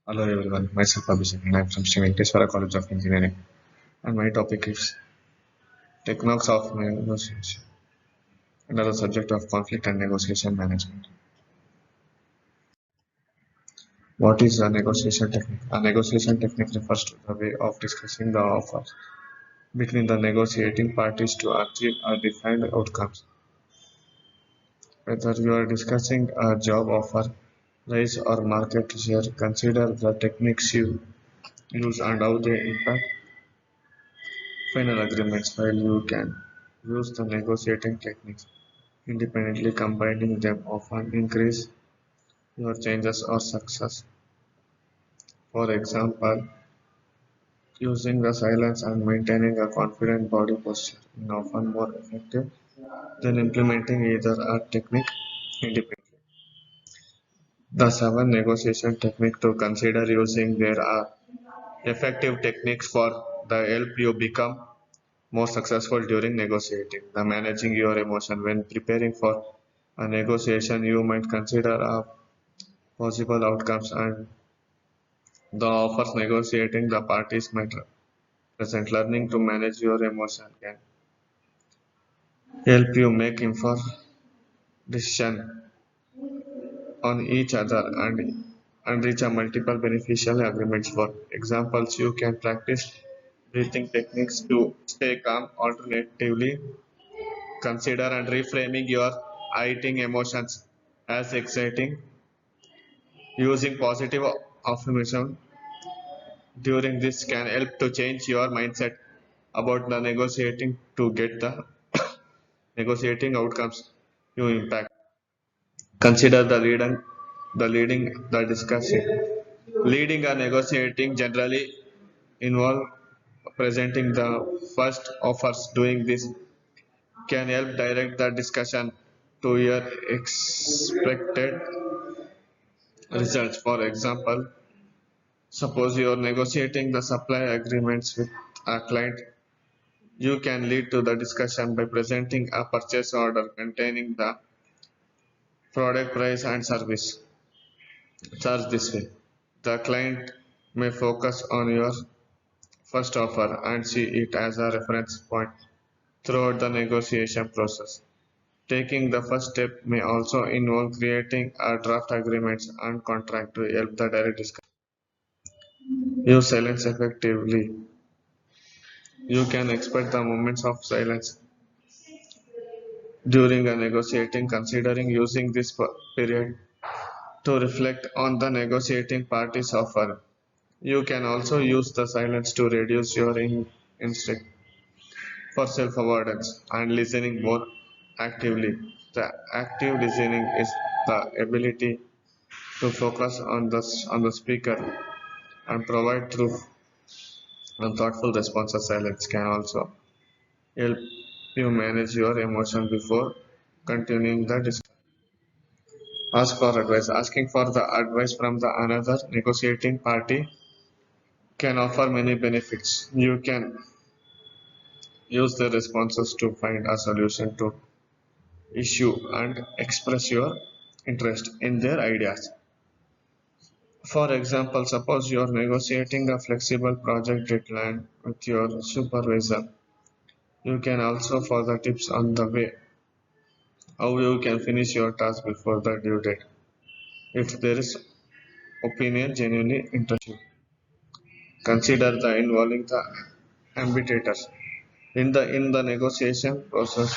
Hello everyone, myself Abhishek and I am from Sri College of Engineering, and my topic is techniques of negotiation under the subject of conflict and negotiation management. What is a negotiation technique? A negotiation technique refers to the way of discussing the offer between the negotiating parties to achieve a defined outcomes. Whether you are discussing a job offer, raise or market share, consider the techniques you use and how they impact final agreements. While you can use the negotiating techniques independently, combining them often increase your chances or success. For example, using the silence and maintaining a confident body posture is often more effective than implementing either a technique independently. The seven negotiation techniques to consider using there are effective techniques for the help you become more successful during negotiating. The managing your emotion when preparing for a negotiation, you might consider a possible outcomes and the offers negotiating the parties might present. Learning to manage your emotion can help you make informed decision on each other and reach a multiple beneficial agreements. For examples, you can practice breathing techniques to stay calm. Alternatively, consider and reframing your heightened emotions as exciting. Using positive affirmation during this can help to change your mindset about the negotiating to get the negotiating outcomes you impact. Consider leading the discussion. Leading a negotiating generally involve presenting the first offers. Doing this can help direct the discussion to your expected results. For example, suppose you are negotiating the supply agreements with a client. You can lead to the discussion by presenting a purchase order containing the product price and service charged this way. The client may focus on your first offer and see it as a reference point throughout the negotiation process. Taking the first step may also involve creating a draft agreements and contract to help the direct discussion. Use silence effectively. You can expect the moments of silence during a negotiating, considering using this period to reflect on the negotiating party's offer. You can also use the silence to reduce your instinct for self-avoidance and listening more actively. The active listening is the ability to focus on the speaker and provide true and thoughtful responses. Silence can also help you manage your emotion before continuing the discussion. Ask for advice. Asking for the advice from the another negotiating party can offer many benefits. You can use the responses to find a solution to issue and express your interest in their ideas. For example, suppose you are negotiating a flexible project deadline with your supervisor. You can also further tips on the way how you can finish your task before the due date. If there is opinion genuinely interests you, consider the involving the arbitrators in the negotiation process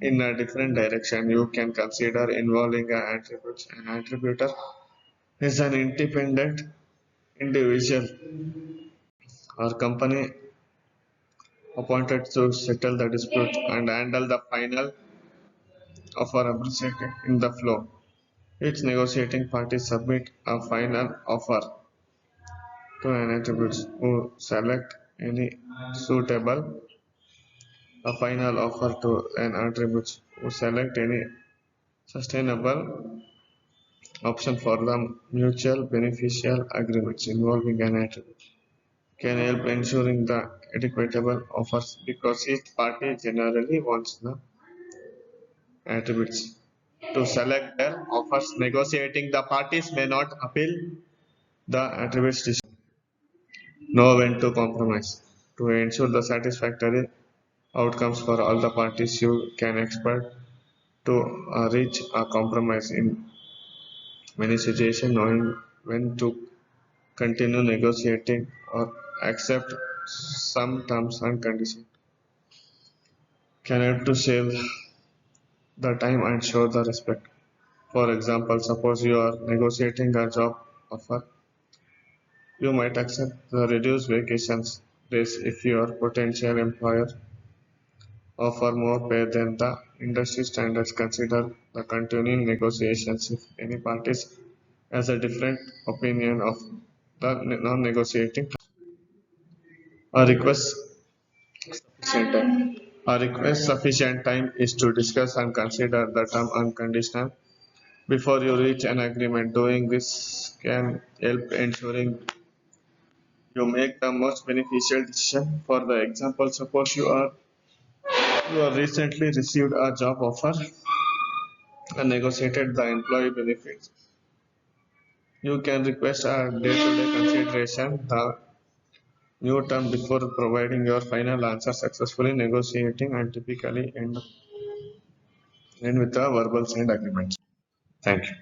in a different direction. You can consider involving an attribute. An attributor is an independent individual or company appointed to settle the dispute and handle the final offer represented in the flow. Each negotiating party submit a final offer to an attribute who select any suitable a final offer to an attribute who select any sustainable option for the mutual beneficial agreements involving an attribute can help ensuring the equitable offers because each party generally wants the attributes to select their offers. Negotiating the parties may not appeal The attributes know when to compromise. To ensure the satisfactory outcomes for all the parties, you can expect to reach a compromise in many situations, knowing when to continue negotiating or accept some terms and conditions can help to save the time and show the respect. For example, suppose you are negotiating a job offer, you might accept the reduced vacations days if your potential employer offer more pay than the industry standards. Consider the continuing negotiations if any parties has a different opinion of the non-negotiating. A request sufficient time. A request sufficient time is to discuss and consider the term unconditional before you reach an agreement. Doing this can help ensuring you make the most beneficial decision. For the example, suppose you are recently received a job offer and negotiated the employee benefits. You can request a day-to-day consideration the new term before providing your final answer. Successfully negotiating and typically end with a verbal signed agreement. Thank you.